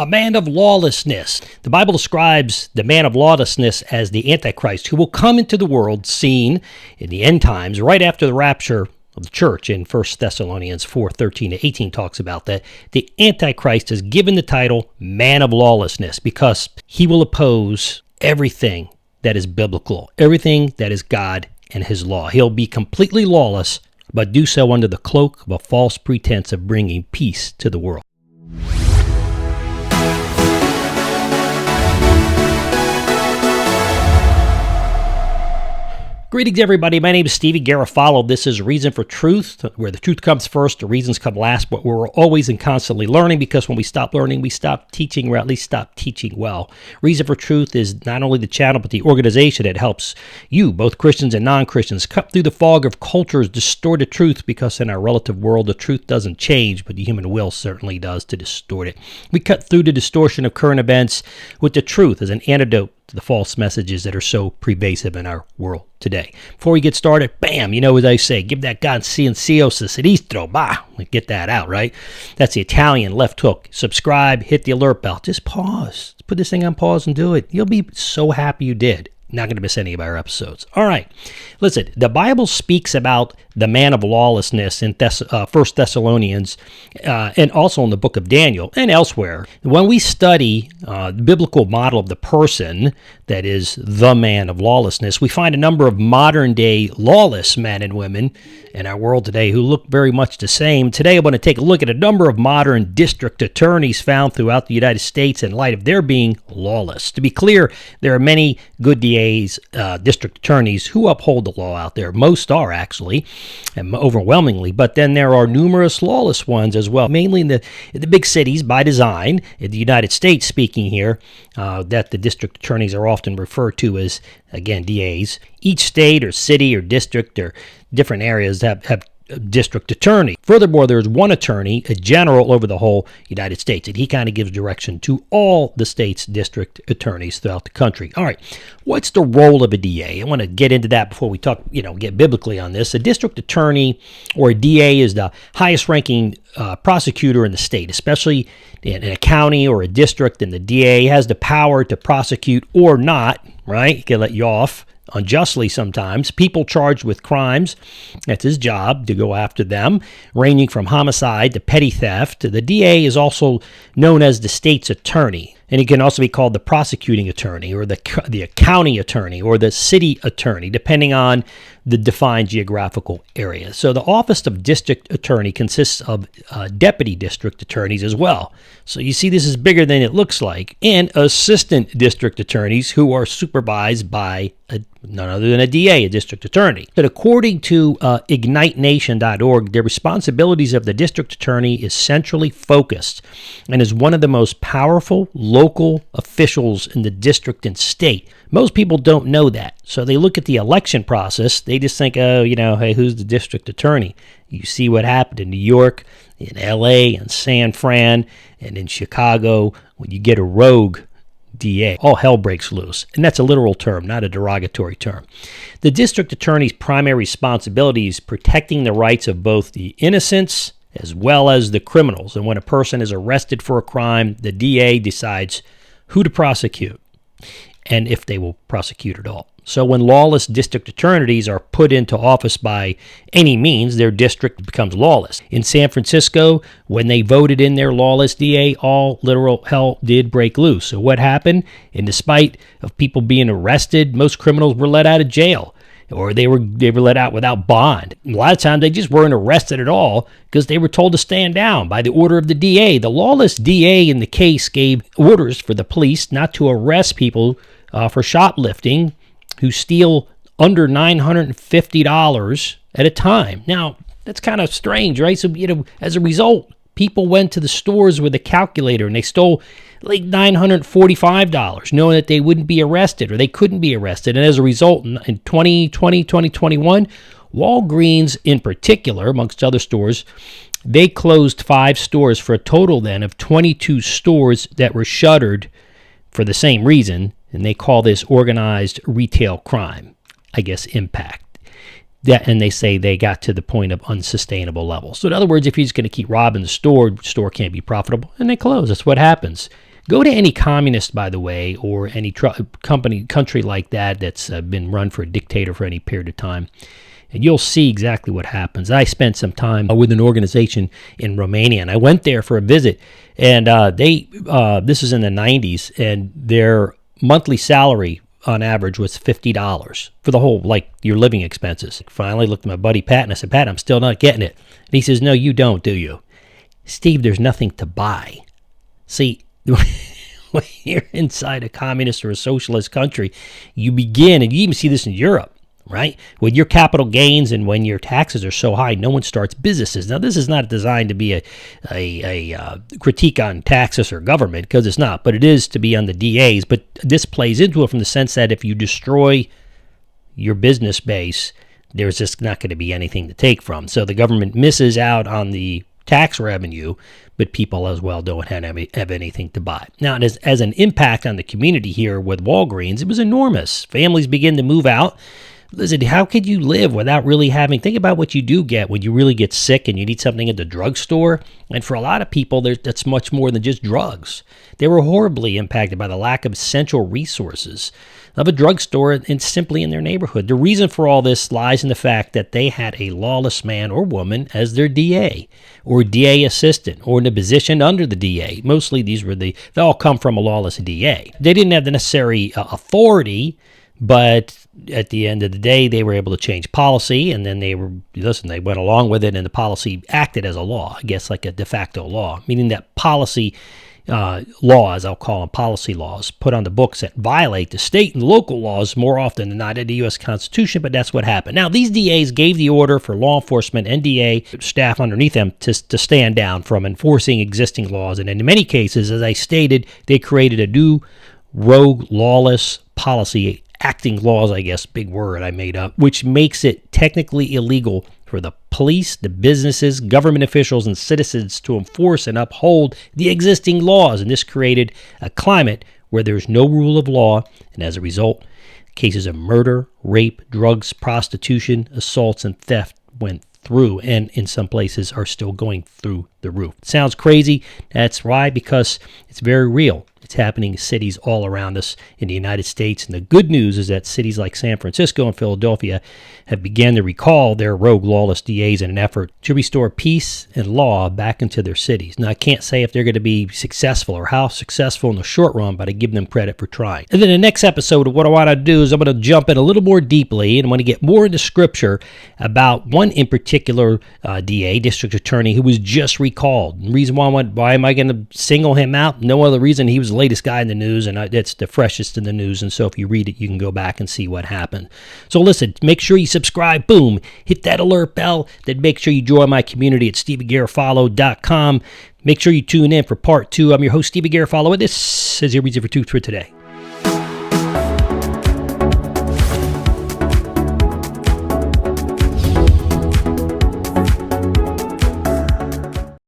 a man of lawlessness. The Bible describes the man of lawlessness as the antichrist who will come into the world seen in the end times right after the rapture of the church. In 1 Thessalonians 4:13-18 talks about that. The antichrist is given the title man of lawlessness because he will oppose everything that is biblical, everything that is God and his law. He'll be completely lawless, but do so under the cloak of a false pretense of bringing peace to the world. Greetings, everybody. My name is Stevie Garofalo. This is Reason for Truth, where the truth comes first, the reasons come last, but we're always and constantly learning, because when we stop learning, we stop teaching, or at least stop teaching well. Reason for Truth is not only the channel, but the organization that helps you, both Christians and non-Christians, cut through the fog of culture's distorted truth, because in our relative world, the truth doesn't change, but the human will certainly does to distort it. We cut through the distortion of current events with the truth as an antidote to the false messages that are so pervasive in our world today. Before we get started, bam, you know what I say, give that God silencioso sinistro, bah, get that out, right? That's the Italian left hook. Subscribe, hit the alert bell, just pause. Put this thing on pause and do it. You'll be so happy you did. Not going to miss any of our episodes. All right. Listen, the Bible speaks about the man of lawlessness in 1 Thessalonians and also in the book of Daniel and elsewhere. When we study the biblical model of the person that is the man of lawlessness, we find a number of modern-day lawless men and women in our world today who look very much the same. Today, I want to take a look at a number of modern district attorneys found throughout the United States in light of their being lawless. To be clear, there are many good DAs, district attorneys, who uphold the law out there. Most are, actually, and overwhelmingly, but then there are numerous lawless ones as well, mainly in the big cities by design. In the United States, speaking here, that the district attorneys are often referred to as, again, DAs. Each state or city or district or different areas have district attorney. Furthermore, there's one attorney, a general over the whole United States, and he kind of gives direction to all the state's district attorneys throughout the country. All right, what's the role of a DA? I want to get into that before we talk, get biblically on this. A district attorney or a DA is the highest ranking prosecutor in the state, especially in a county or a district, and the DA has the power to prosecute or not, right? He can let you off unjustly sometimes. People charged with crimes, that's his job, to go after them, ranging from homicide to petty theft. The DA is also known as the state's attorney, and he can also be called the prosecuting attorney or the county attorney or the city attorney, depending on the defined geographical area. So the office of district attorney consists of deputy district attorneys as well. So you see, this is bigger than it looks like, and assistant district attorneys who are supervised by none other than a DA, a district attorney. But according to IgniteNation.org, the responsibilities of the district attorney is centrally focused and is one of the most powerful local officials in the district and state. Most people don't know that. So they look at the election process, they just think, hey, who's the district attorney? You see what happened in New York, in LA, and San Fran, and in Chicago, when you get a rogue DA, all hell breaks loose. And that's a literal term, not a derogatory term. The district attorney's primary responsibility is protecting the rights of both the innocents as well as the criminals. And when a person is arrested for a crime, the DA decides who to prosecute and if they will prosecute at all. So when lawless district attorneys are put into office by any means, their district becomes lawless. In San Francisco, when they voted in their lawless DA, all literal hell did break loose. So what happened? And despite of people being arrested, most criminals were let out of jail, or they were let out without bond. A lot of times they just weren't arrested at all because they were told to stand down by the order of the DA. The lawless DA in the case gave orders for the police not to arrest people for shoplifting who steal under $950 at a time. Now, that's kind of strange, right? So, as a result, people went to the stores with a calculator and they stole like $945, knowing that they wouldn't be arrested or they couldn't be arrested. And as a result, in 2020, 2021, Walgreens in particular, amongst other stores, they closed 5 stores for a total then of 22 stores that were shuttered for the same reason. And they call this organized retail crime, I guess, impact. And they say they got to the point of unsustainable levels. So in other words, if you're just going to keep robbing the store can't be profitable, and they close. That's what happens. Go to any communist, by the way, or any country like that that's been run for a dictator for any period of time, and you'll see exactly what happens. I spent some time with an organization in Romania, and I went there for a visit, and this is in the 90s, and their monthly salary on average was $50 for the whole, like, your living expenses. Finally looked at my buddy Pat, and I said, Pat, I'm still not getting it. And he says, no, you don't, do you? Steve, there's nothing to buy. See, when you're inside a communist or a socialist country, you begin, and you even see this in Europe, right? When your capital gains and when your taxes are so high, no one starts businesses. Now, this is not designed to be a critique on taxes or government, because it's not, but it is to be on the DAs. But this plays into it from the sense that if you destroy your business base, there's just not going to be anything to take from. So the government misses out on the tax revenue, but people as well don't have anything to buy. Now, as an impact on the community here with Walgreens, it was enormous. Families begin to move out. Listen, how could you live without really having, think about what you do get when you really get sick and you need something at the drugstore. And for a lot of people, that's much more than just drugs. They were horribly impacted by the lack of essential resources of a drugstore and simply in their neighborhood. The reason for all this lies in the fact that they had a lawless man or woman as their DA or DA assistant or in a position under the DA. Mostly they all come from a lawless DA. They didn't have the necessary authority, but at the end of the day, they were able to change policy, and then they went along with it, and the policy acted as a law, I guess like a de facto law, meaning that policy laws, I'll call them policy laws, put on the books that violate the state and local laws more often than not in the U.S. Constitution, but that's what happened. Now, these DAs gave the order for law enforcement and DA staff underneath them to stand down from enforcing existing laws, and in many cases, as I stated, they created a new rogue lawless policy, acting laws, I guess, big word I made up, which makes it technically illegal for the police, the businesses, government officials, and citizens to enforce and uphold the existing laws. And this created a climate where there's no rule of law, and as a result, cases of murder, rape, drugs, prostitution, assaults, and theft went through, and in some places are still going through the roof. Sounds crazy. That's why, because it's very real. It's happening in cities all around us in the United States. And the good news is that cities like San Francisco and Philadelphia have begun to recall their rogue lawless DAs in an effort to restore peace and law back into their cities. Now, I can't say if they're going to be successful or how successful in the short run, but I give them credit for trying. And then the next episode of what I want to do is I'm going to jump in a little more deeply, and I'm going to get more into scripture about one in particular DA, district attorney, who was just recalled. The reason why am I going to single him out? No other reason. He was the latest guy in the news, and it's the freshest in the news. And so if you read it, you can go back and see what happened. So listen, make sure you subscribe. Boom. Hit that alert bell. Then make sure you join my community at StevieGarofalo.com. Make sure you tune in for part 2. I'm your host, Stevie Garofalo, and this is your Reason for Truth for today.